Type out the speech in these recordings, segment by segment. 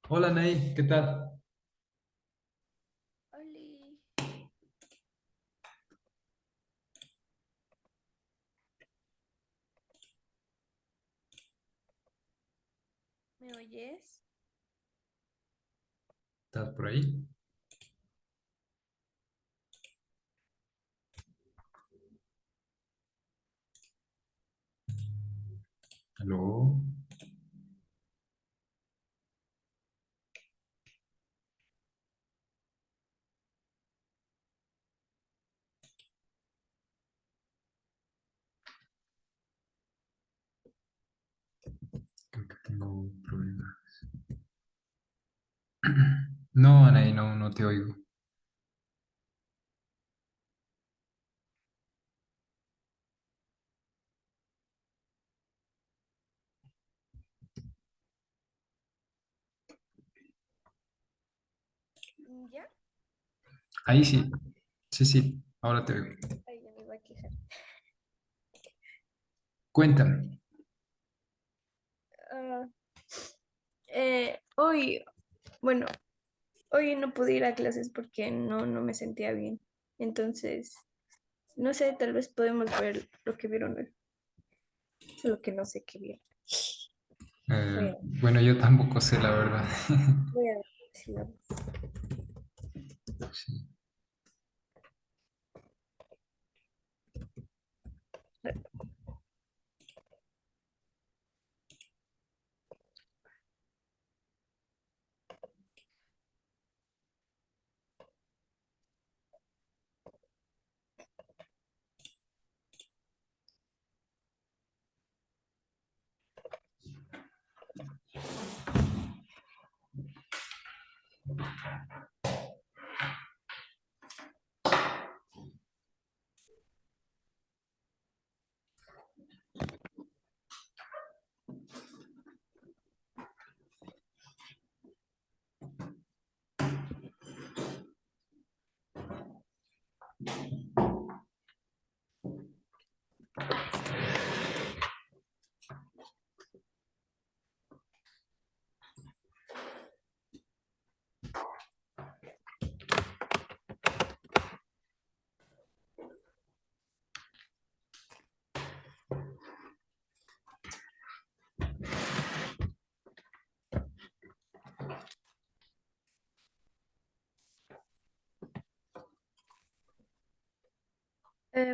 Hola Ney, ¿qué tal? Oli, ¿me oyes? ¿Estás por ahí? ¿Aló? Creo que tengo un problema. No, Ney, no te oigo. ¿Ya? Ahí sí, sí, ahora te oigo. Ay, ya me iba a quejar. Cuéntame. Ah, hoy, bueno, hoy no pude ir a clases porque no me sentía bien. Entonces, no sé, tal vez podemos ver lo que vieron hoy. Solo que no sé qué vieron. Bueno, yo tampoco sé la verdad. Voy a ver si la... Sí.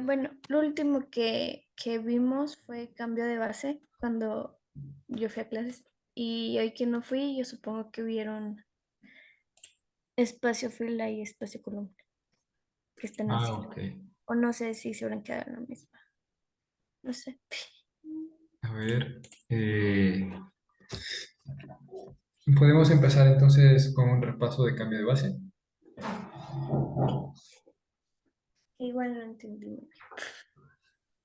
Bueno, lo último que vimos fue cambio de base cuando yo fui a clases. Y hoy que no fui, yo supongo que vieron Espacio Fila y Espacio Colombia, que están Ah, haciendo. ok. O no sé si se habrán quedado en la misma. No sé. A ver, podemos empezar entonces con un repaso de cambio de base. Igual no entendí muy bien.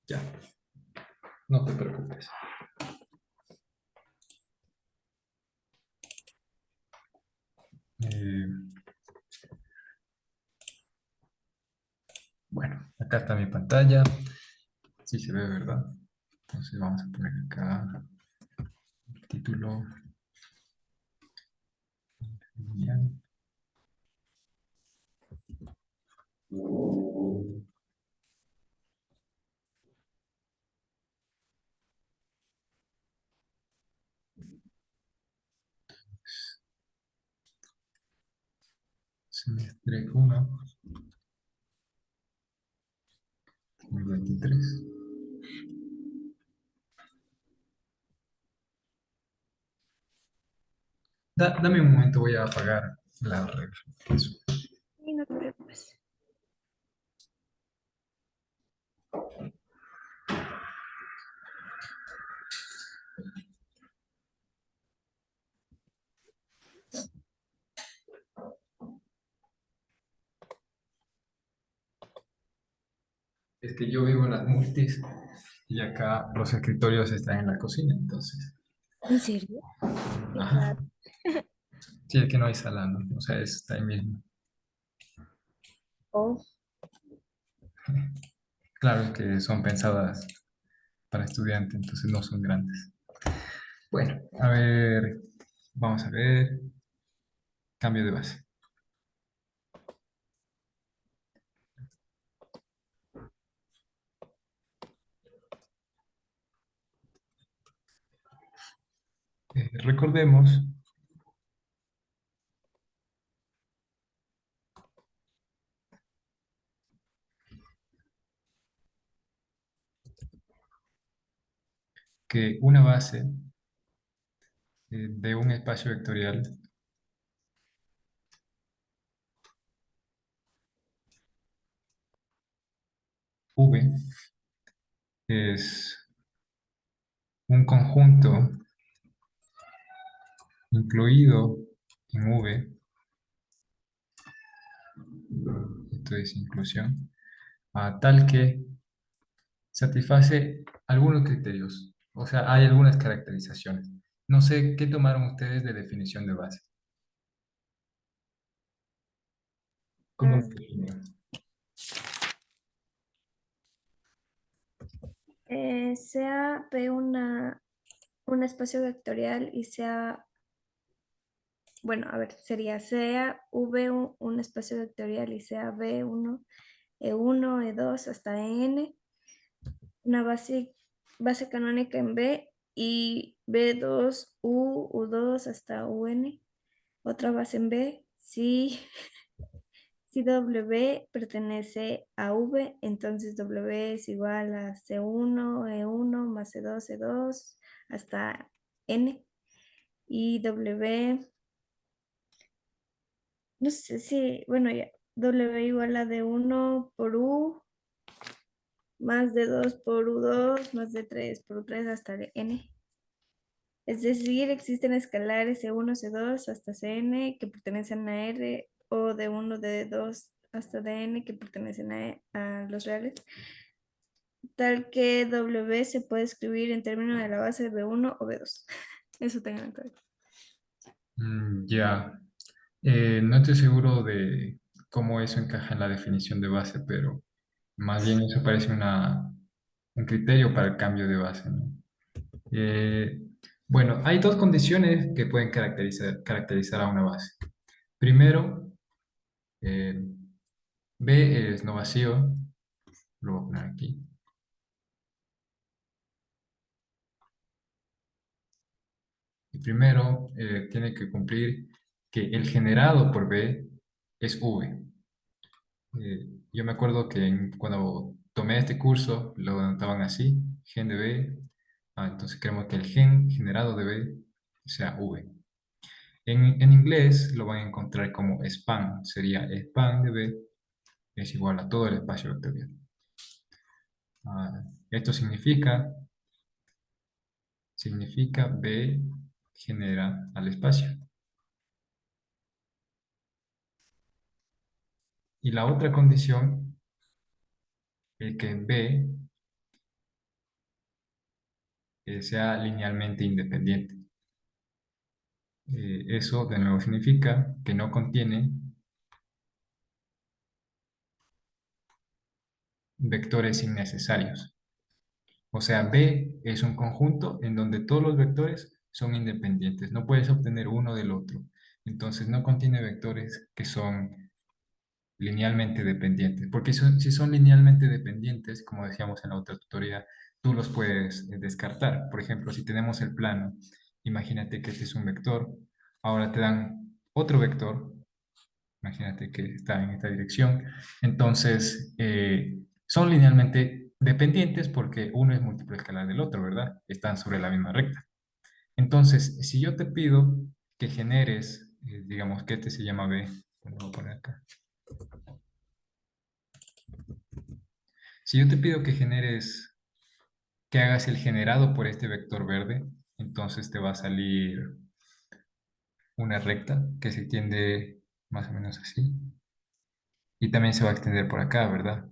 Ya, no te preocupes. Eh, bueno, acá está mi pantalla. Sí se ve, ¿verdad? Entonces vamos a poner acá el título. Bien. Semestre 1, 2023. Dame un momento, voy a apagar la red. Y no te preocupes. Es que yo vivo en las multis y acá los escritorios están en la cocina, entonces. ¿En serio? Qué Ajá. raro. Sí, aquí no hay sala, ¿no? O sea, está ahí mismo. Oh, Claro, es que son pensadas para estudiantes, entonces no son grandes. Bueno, a ver, vamos a ver. cambio de base. Recordemos que una base de un espacio vectorial V es un conjunto incluido en V, esto es inclusión, tal que satisface algunos criterios, o sea, hay algunas caracterizaciones. No sé qué tomaron ustedes de definición de base. ¿Cómo lo Mm, definieron? sea P un espacio vectorial y sea, bueno, a ver, sería sea V un espacio vectorial y sea B uno E2 hasta N, una base canónica en B y B2 U2 hasta UN, otra base en B, si W pertenece a V, entonces W es igual a C1 E1 más C2 E2 hasta N. Y W, no sé si, bueno, ya, W igual a D1 por U, más D2 por U2, más D3 por U3 hasta N. Es decir, existen escalares C1, C2 hasta Cn que pertenecen a R o D1, D2 hasta Dn que pertenecen a los reales, tal que W se puede escribir en términos de la base B1 o B2. Eso tengan en cuenta. Ya. No estoy seguro de cómo eso encaja en la definición de base, pero más bien eso parece un criterio para el cambio de base, ¿no? Eh, bueno, hay dos condiciones que pueden caracterizar a una base. Primero, eh, B es no vacío, lo voy a poner aquí. Y primero, tiene que cumplir que el generado por B es V. Yo me acuerdo que cuando tomé este curso lo anotaban así, gen de B. Entonces queremos que el gen generado de B sea V. En inglés lo van a encontrar como span, sería span de B es igual a todo el espacio vectorial. Esto significa B genera al espacio. Y la otra condición es que B sea linealmente independiente. Eso de nuevo significa que no contiene vectores innecesarios. O sea, B es un conjunto en donde todos los vectores son independientes. No puedes obtener uno del otro. Entonces no contiene vectores que son linealmente dependientes. Porque si son linealmente dependientes, como decíamos en la otra tutoría, tú los puedes descartar. Por ejemplo, si tenemos el plano, imagínate que este es un vector. Ahora te dan otro vector. Imagínate que está en esta dirección. Entonces, son linealmente dependientes porque uno es múltiplo escalar del otro, ¿verdad? Están sobre la misma recta. Entonces, si yo te pido que generes, digamos que este se llama B, lo voy a poner acá. Si yo te pido que generes, que hagas el generado por este vector verde, entonces te va a salir una recta que se extiende más o menos así. Y también se va a extender por acá, ¿verdad?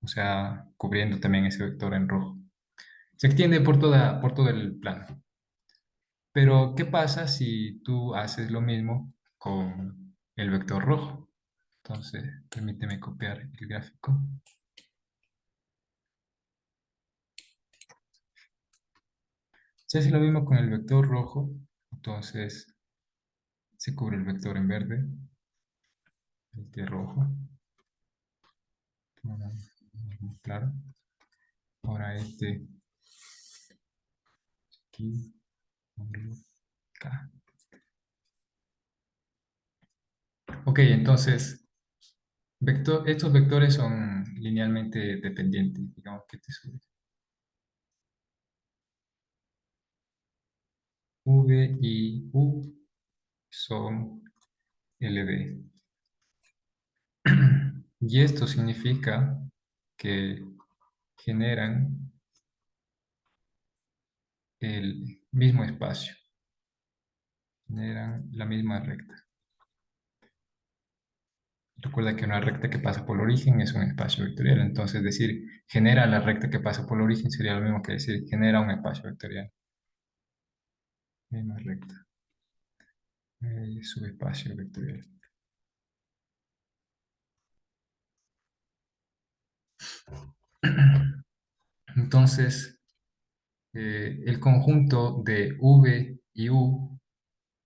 O sea, cubriendo también ese vector en rojo. Se extiende por todo el plano. Pero, ¿qué pasa si tú haces lo mismo con el vector rojo? Entonces, permíteme copiar el gráfico. Si haces lo mismo con el vector rojo, entonces se cubre el vector en verde, este rojo. Bueno, claro. Ahora este aquí, acá. Ok, entonces, estos vectores son linealmente dependientes. Digamos que este sube. V y U son LB. Y esto significa que generan el mismo espacio, generan la misma recta. Recuerda que una recta que pasa por el origen es un espacio vectorial, entonces decir genera la recta que pasa por el origen sería lo mismo que decir genera un espacio vectorial. Misma recta, subespacio vectorial. Entonces, el conjunto de V y U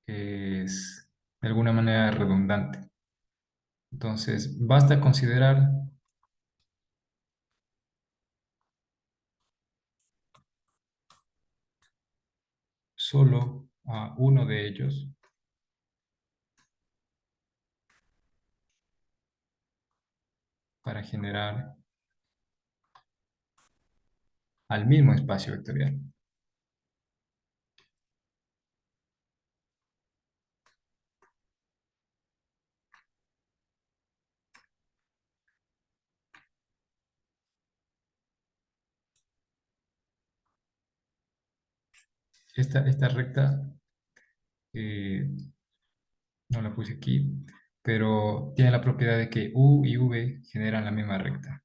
es de alguna manera redundante. Entonces, basta considerar solo a uno de ellos para generar al mismo espacio vectorial. Esta recta eh, no la puse aquí, pero tiene la propiedad de que U y V generan la misma recta.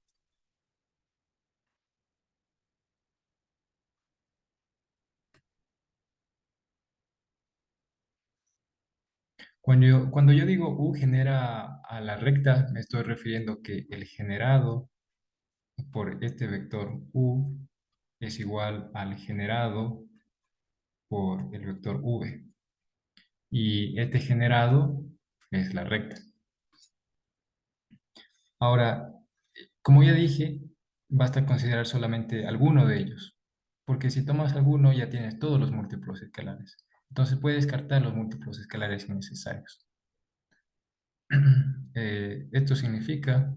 Cuando yo digo U genera a la recta, me estoy refiriendo que el generado por este vector U es igual al generado por el vector V. Y este generado es la recta. Ahora, como ya dije, basta considerar solamente alguno de ellos, porque si tomas alguno ya tienes todos los múltiplos escalares. Entonces puedes descartar los múltiplos escalares innecesarios. Esto significa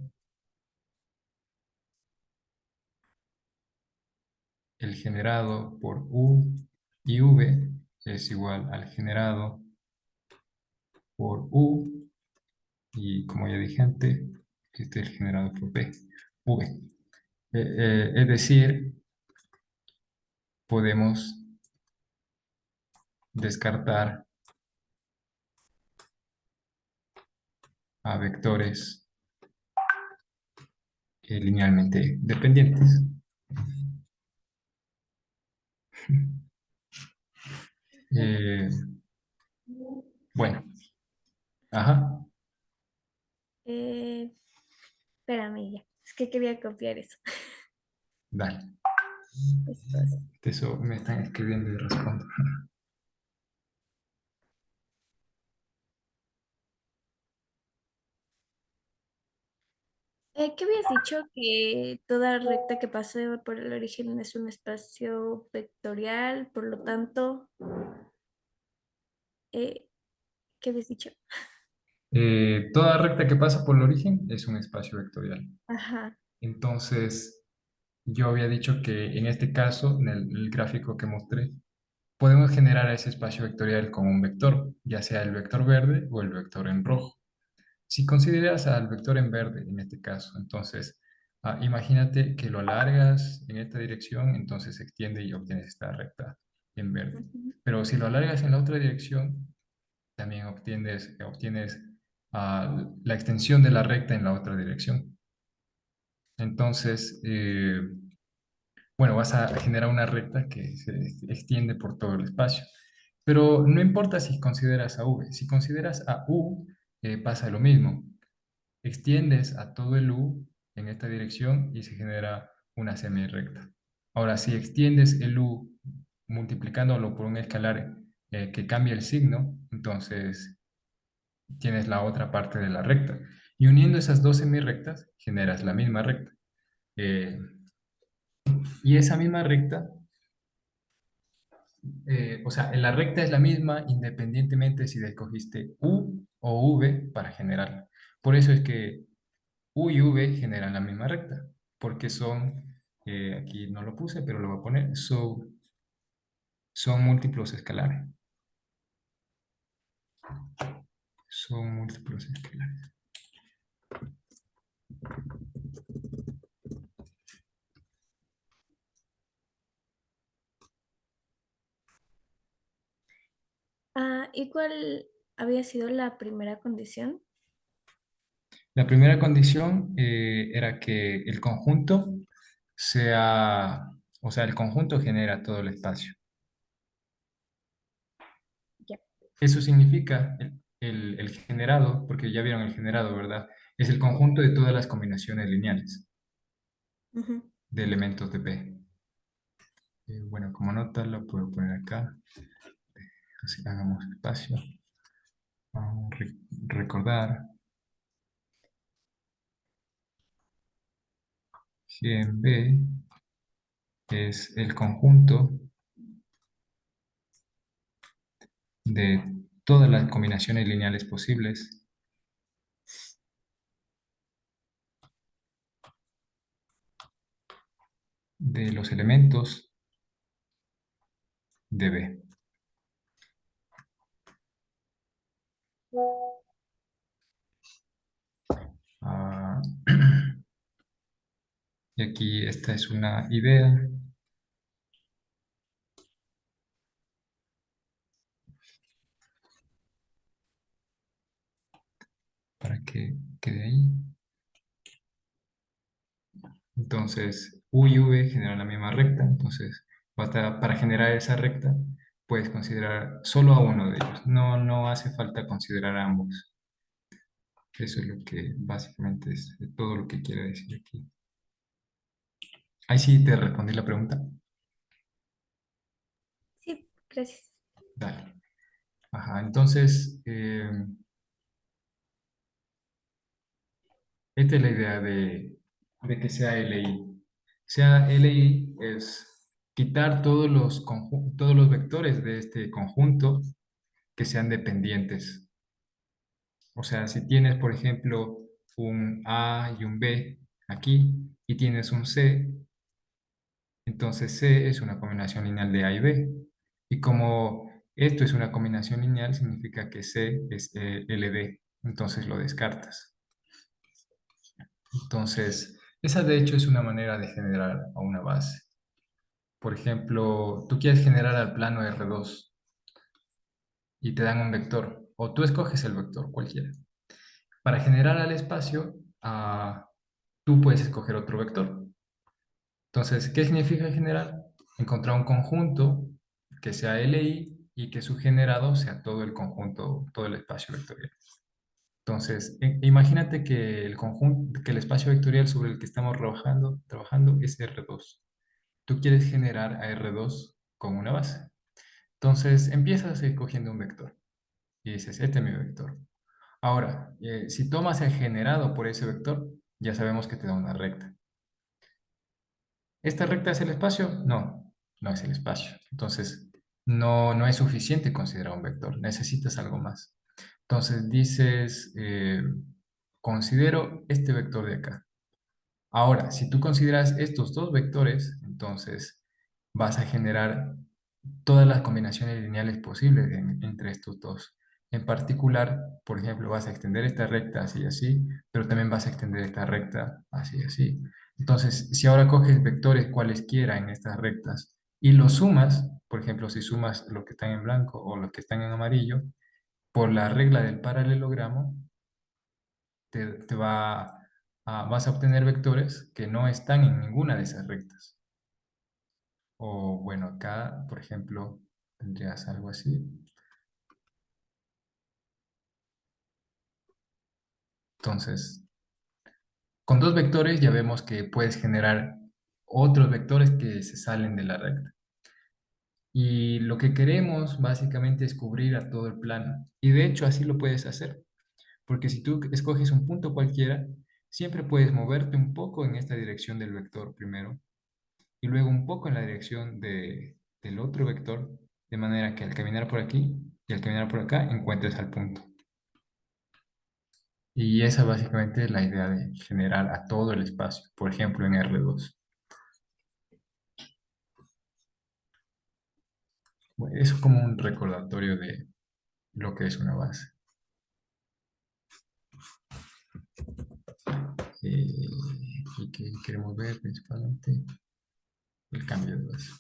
el generado por U y V es igual al generado por U y como ya dije antes, este es el generado por V. Es decir, podemos descartar a vectores linealmente dependientes. Eh, bueno, ajá, Eh, espérame ya. Es que quería copiar eso. dale. Esto es. Eso me están escribiendo y respondo. ¿Qué habías dicho? Que toda recta que pase por el origen es un espacio vectorial, por lo tanto, eh, ¿qué habías dicho? Toda recta que pasa por el origen es un espacio vectorial. Ajá. Entonces, yo había dicho que en este caso, en el gráfico que mostré, podemos generar ese espacio vectorial con un vector, ya sea el vector verde o el vector en rojo. Si consideras al vector en verde, en este caso, entonces, imagínate que lo alargas en esta dirección, entonces se extiende y obtienes esta recta en verde. Ujú. Pero si lo alargas en la otra dirección, también obtienes la extensión de la recta en la otra dirección. Entonces, bueno, vas a generar una recta que se extiende por todo el espacio. Pero no importa si consideras a V. Si consideras a U, pasa lo mismo. Extiendes a todo el U en esta dirección y se genera una semirrecta. Ahora, si extiendes el U multiplicándolo por un escalar que cambia el signo, entonces tienes la otra parte de la recta. Y uniendo esas dos semirrectas, generas la misma recta. Eh, y esa misma recta, o sea, la recta es la misma independientemente si escogiste U o V para generarla. Por eso es que U y V generan la misma recta, porque son, aquí no lo puse, pero lo voy a poner, son múltiplos escalares. Son múltiplos escalares. Ah, ¿y cuál había sido la primera condición? La primera condición era que el conjunto sea, o sea, el conjunto genera todo el espacio. Ya. Eso significa el generado, porque ya vieron el generado, ¿verdad? Es el conjunto de todas las combinaciones lineales Ujú. de elementos de P. Bueno, como nota lo puedo poner acá, así hagamos espacio. Vamos a recordar, G en B es el conjunto de todas las combinaciones lineales posibles de los elementos de B. Ah, y aquí esta es una idea para que quede ahí. Entonces, U y V generan la misma recta. Entonces, para generar esa recta, puedes considerar solo a uno de ellos. No, no hace falta considerar a ambos. Eso es lo que básicamente es todo lo que quiere decir aquí. Ahí sí te respondí la pregunta. Sí, gracias. Dale. Ajá, entonces, esta es la idea de que sea LI. Sea LI es quitar todos los vectores de este conjunto que sean dependientes. O sea, si tienes, por ejemplo, un A y un B aquí y tienes un C, entonces C es una combinación lineal de A y B. Y como esto es una combinación lineal, significa que C es LD. Entonces lo descartas. Entonces, esa de hecho es una manera de generar a una base. Por ejemplo, tú quieres generar al plano R2 y te dan un vector, o tú escoges el vector, cualquiera. Para generar al espacio, tú puedes escoger otro vector. Entonces, ¿qué significa generar? Encontrar un conjunto que sea LI y que su generado sea todo el conjunto, todo el espacio vectorial. Entonces, imagínate que el conjunto, que el espacio vectorial sobre el que estamos trabajando es R2. Tú quieres generar a R2 con una base. Entonces, empiezas escogiendo un vector y dices, este es mi vector. Ahora, si tomas el generado por ese vector, ya sabemos que te da una recta. ¿Esta recta es el espacio? No, no es el espacio. Entonces, no es suficiente considerar un vector. Necesitas algo más. Entonces, dices, considero este vector de acá. Ahora, si tú consideras estos dos vectores, entonces vas a generar todas las combinaciones lineales posibles entre estos dos. En particular, por ejemplo, vas a extender esta recta así y así, pero también vas a extender esta recta así y así. Entonces, si ahora coges vectores cualesquiera en estas rectas y los sumas, por ejemplo, si sumas los que están en blanco o los que están en amarillo, por la regla del paralelogramo, vas a obtener vectores que no están en ninguna de esas rectas. O bueno, acá, por ejemplo, tendrías algo así. Entonces, con dos vectores ya vemos que puedes generar otros vectores que se salen de la recta. Y lo que queremos básicamente es cubrir a todo el plano. Y de hecho así lo puedes hacer. Porque si tú escoges un punto cualquiera, siempre puedes moverte un poco en esta dirección del vector primero y luego un poco en la dirección del otro vector, de manera que al caminar por aquí y al caminar por acá encuentres al punto. Y esa básicamente es la idea de generar a todo el espacio, por ejemplo en R2. Bueno, eso es como un recordatorio de lo que es una base. Eh, y que queremos ver principalmente el cambio de base.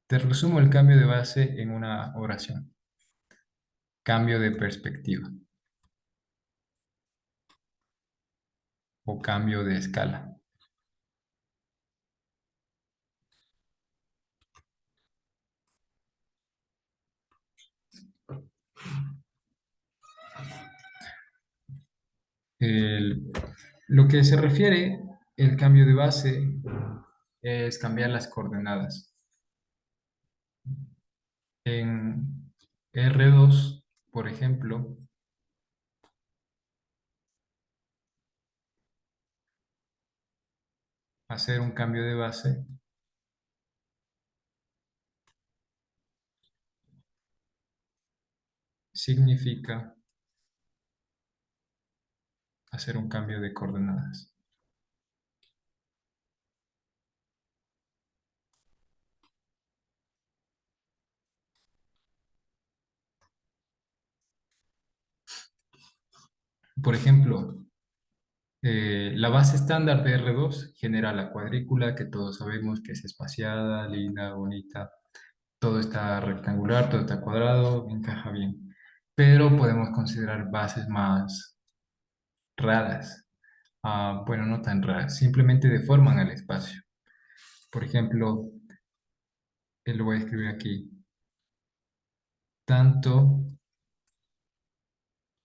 Te resumo el cambio de base en una oración. Cambio de perspectiva o cambio de escala. El- lo que se refiere el cambio de base es cambiar las coordenadas. En R2, por ejemplo, hacer un cambio de base significa hacer un cambio de coordenadas. Por ejemplo, la base estándar de R2 genera la cuadrícula que todos sabemos que es espaciada, linda, bonita. Todo está rectangular, todo está cuadrado, encaja bien. Pero podemos considerar bases más raras. Bueno, no tan raras, simplemente deforman el espacio. Por ejemplo, lo voy a escribir aquí. Tanto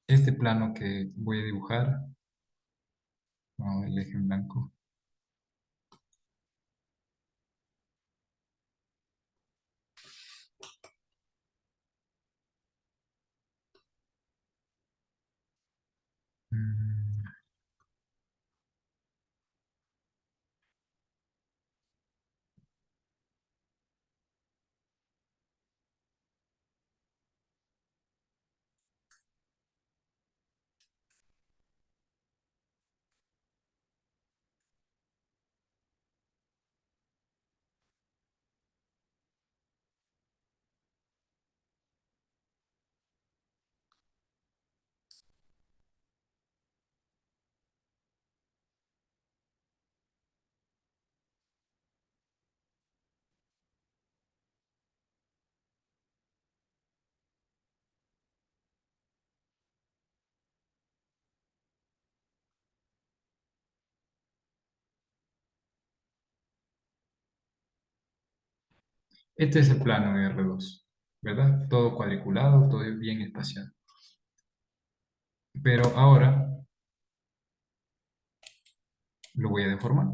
este plano que voy a dibujar, el eje en blanco, mm, este es el plano de R2, ¿verdad? Todo cuadriculado, todo bien espaciado. Pero ahora lo voy a deformar.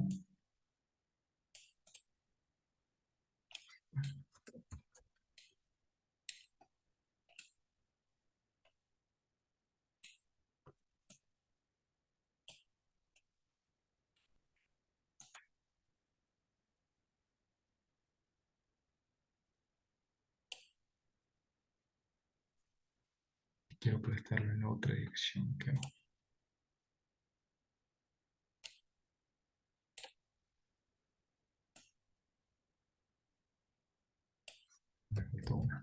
Quiero prestarle en otra dirección. Me faltó una.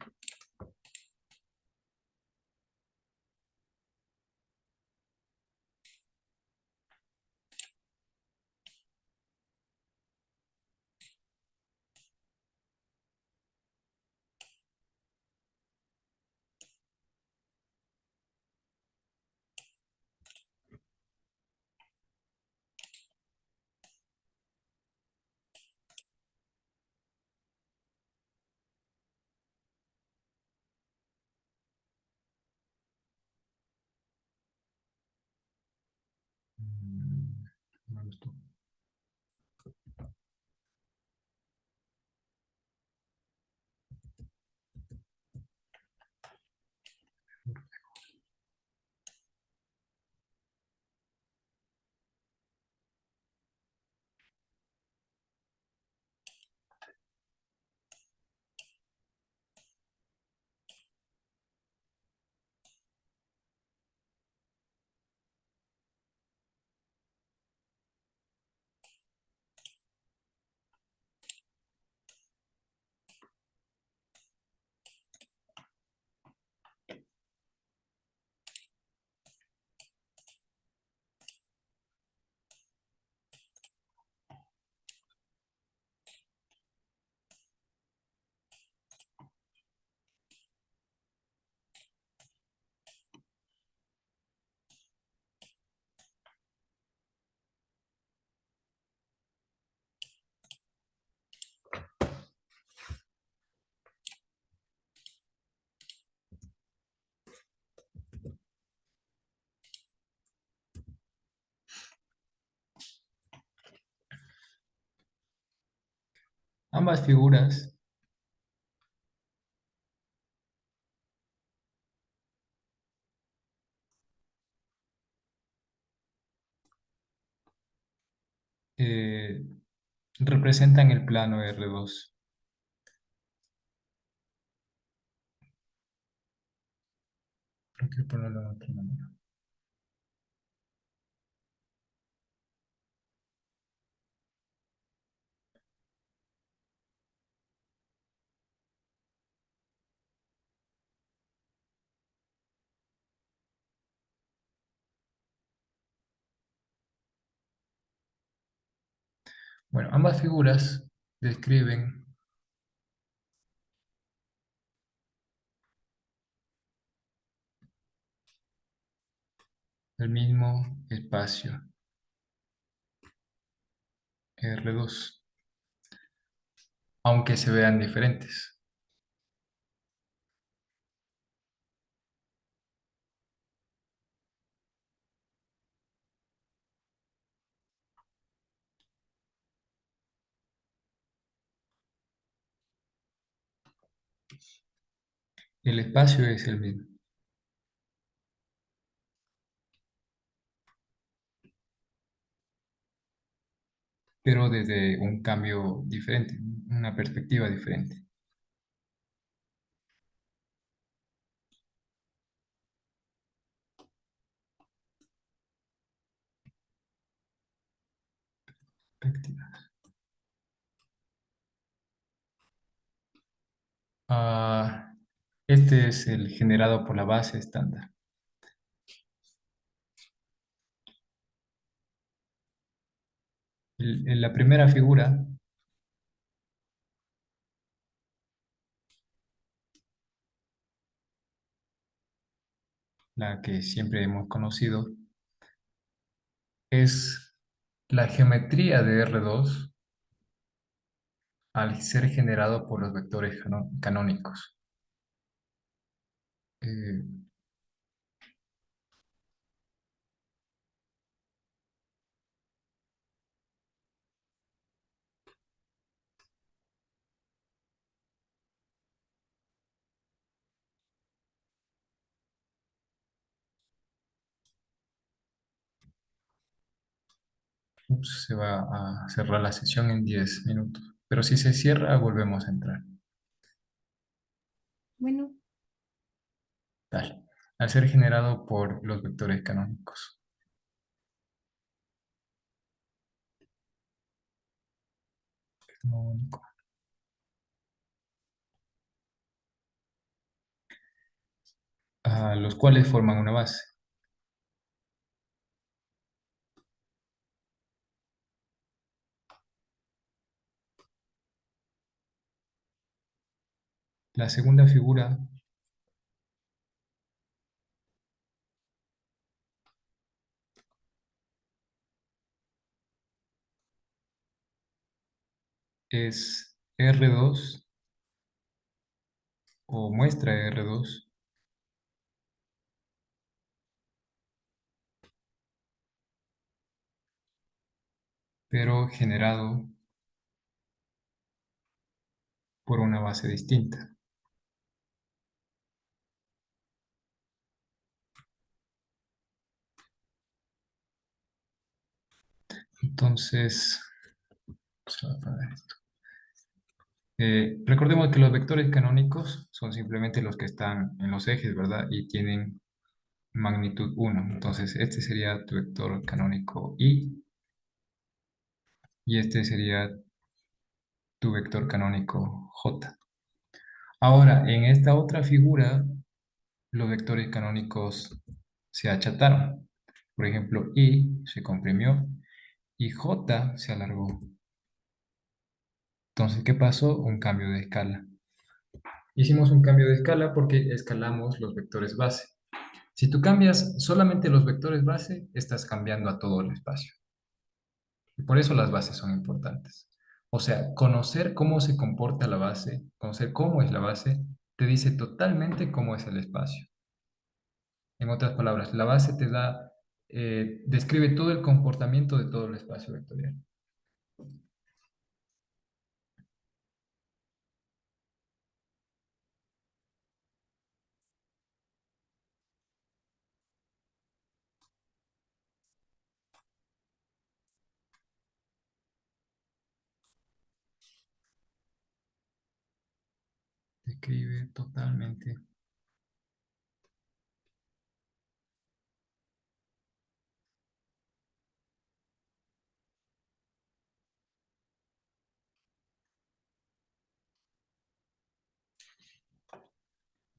Me gustó. Ambas figuras eh, representan el plano R2. Creo que ponerlo de otra manera. Bueno, ambas figuras describen el mismo espacio R2, aunque se vean diferentes. El espacio es el mismo, pero desde un cambio diferente, una perspectiva diferente. Perspectiva. Ah, este es el generado por la base estándar. En la primera figura, la que siempre hemos conocido, es la geometría de R2 al ser generado por los vectores canónicos. Eh, se va a cerrar la sesión en 10 minutos, pero si se cierra, volvemos a entrar. Bueno, Tal, al ser generado por los vectores canónicos. Canónico. Los cuales forman una base. La segunda figura es R2 o muestra R2 pero generado por una base distinta. Entonces, vamos a poner esto. Recordemos que los vectores canónicos son simplemente los que están en los ejes, ¿verdad? Y tienen magnitud 1. Entonces, este sería tu vector canónico y este sería tu vector canónico J. Ahora, en esta otra figura, los vectores canónicos se achataron. Por ejemplo, I se comprimió y J se alargó. Entonces, ¿qué pasó? Un cambio de escala. Hicimos un cambio de escala porque escalamos los vectores base. Si tú cambias solamente los vectores base, estás cambiando a todo el espacio. Y por eso las bases son importantes. O sea, conocer cómo se comporta la base, conocer cómo es la base, te dice totalmente cómo es el espacio. En otras palabras, la base te da, describe todo el comportamiento de todo el espacio vectorial. Describe totalmente.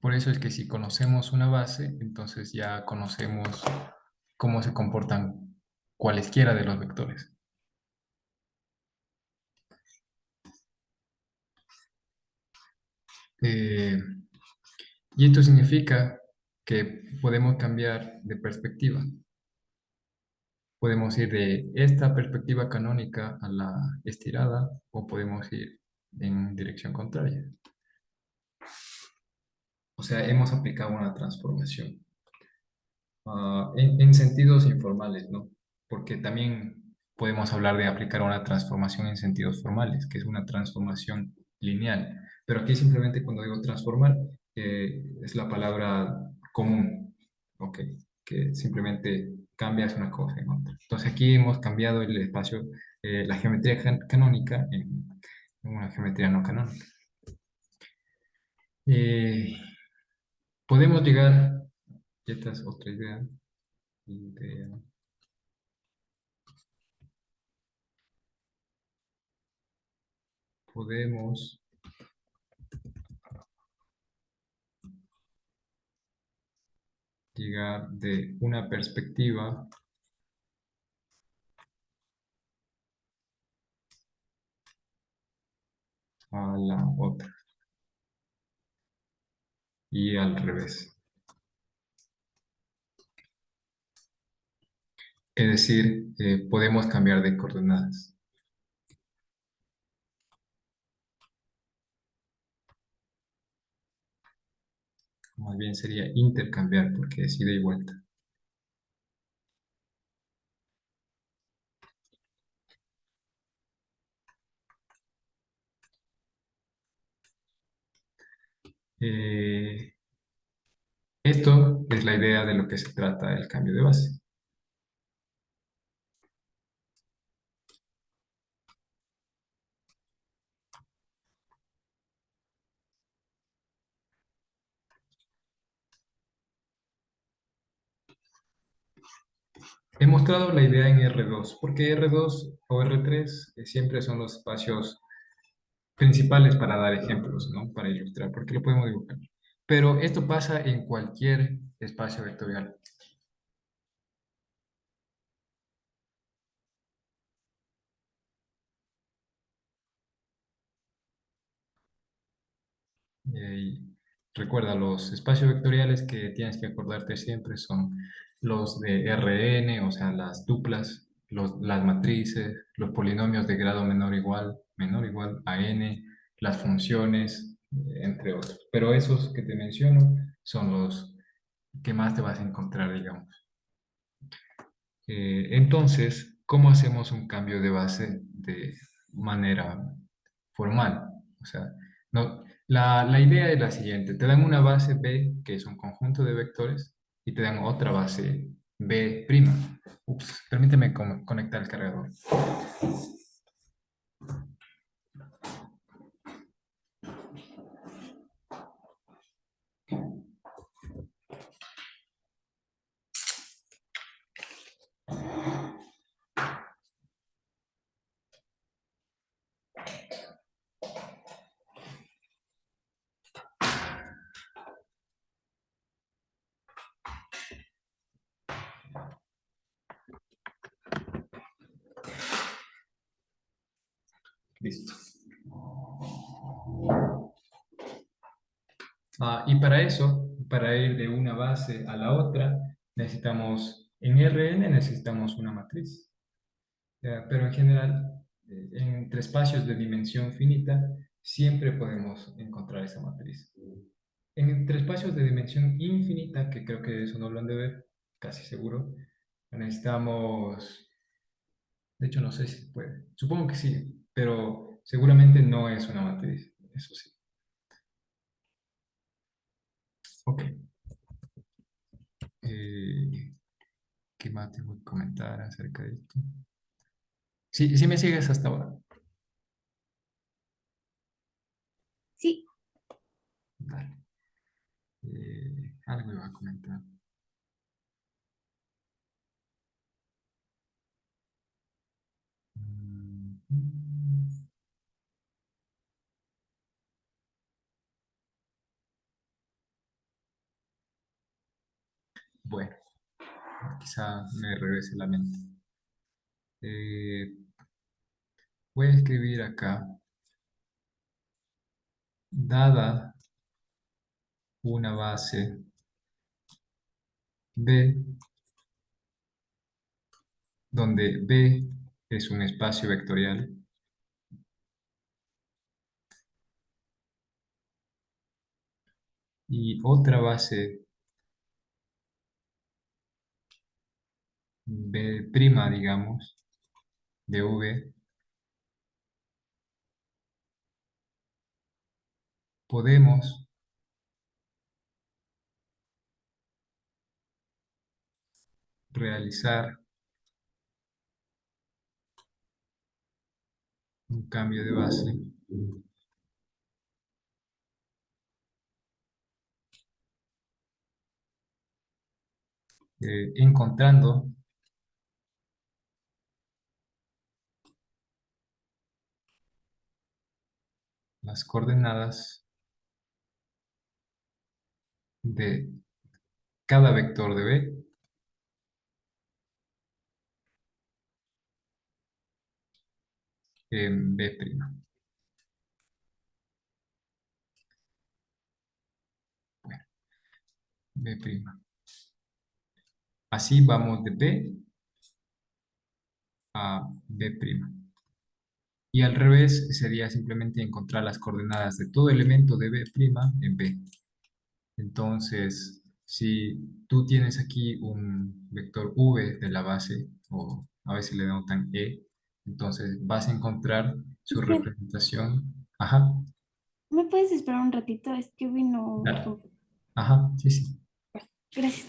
Por eso es que si conocemos una base, entonces ya conocemos cómo se comportan cualesquiera de los vectores. Eh, y esto significa que podemos cambiar de perspectiva. Podemos ir de esta perspectiva canónica a la estirada o podemos ir en dirección contraria. O sea, hemos aplicado una transformación. En sentidos informales, ¿no? Porque también podemos hablar de aplicar una transformación en sentidos formales, que es una transformación lineal. Pero aquí simplemente cuando digo transformar, es la palabra común, ¿ok? Que simplemente cambias una cosa en otra. Entonces aquí hemos cambiado el espacio, la geometría canónica en una geometría no canónica. Eh, podemos llegar, y esta es otra idea, podemos llegar de una perspectiva a la otra y al revés. Es decir, podemos cambiar de coordenadas. Más bien sería intercambiar porque es ida y vuelta. Eh, esto es la idea de lo que se trata el cambio de base. He mostrado la idea en R2, porque R2 o R3 siempre son los espacios principales para dar ejemplos, ¿no? Para ilustrar, porque lo podemos dibujar. Pero esto pasa en cualquier espacio vectorial. Y recuerda, los espacios vectoriales que tienes que acordarte siempre son los de Rn, o sea, las duplas, las matrices, los polinomios de grado menor o igual a n, las funciones, entre otros. Pero esos que te menciono son los que más te vas a encontrar, digamos. Entonces, ¿cómo hacemos un cambio de base de manera formal? O sea, no, la idea es la siguiente. Te dan una base B, que es un conjunto de vectores, y te dan otra base B'. Ups, permíteme conectar el cargador. Listo. Y para eso, para ir de una base a la otra, necesitamos, en Rn necesitamos una matriz. Pero en general, entre espacios de dimensión finita, siempre podemos encontrar esa matriz. Entre espacios de dimensión infinita, que creo que eso no lo han de ver, casi seguro, necesitamos, de hecho no sé si se puede, supongo que sí, pero seguramente no es una matriz, eso sí. Ok. Eh, ¿Qué más tengo que comentar acerca de esto? Sí, sí me sigues hasta ahora. Sí, Dale. Algo iba a comentar. Mm, Bueno, quizá me regrese la mente. Eh, Voy a escribir acá, dada una base B, donde B es un espacio vectorial, y otra base B', digamos, de V, podemos realizar un cambio de base encontrando las coordenadas de cada vector de B en B'. Bueno, B'. Así vamos de B a B'. Y al revés sería simplemente encontrar las coordenadas de todo elemento de B' en B. Entonces, si tú tienes aquí un vector V de la base, o a veces le denotan E, entonces vas a encontrar su Cristian, representación. Ajá, ¿me puedes esperar un ratito? Es que vino mi dale. computadora. Ajá, sí, sí. Gracias.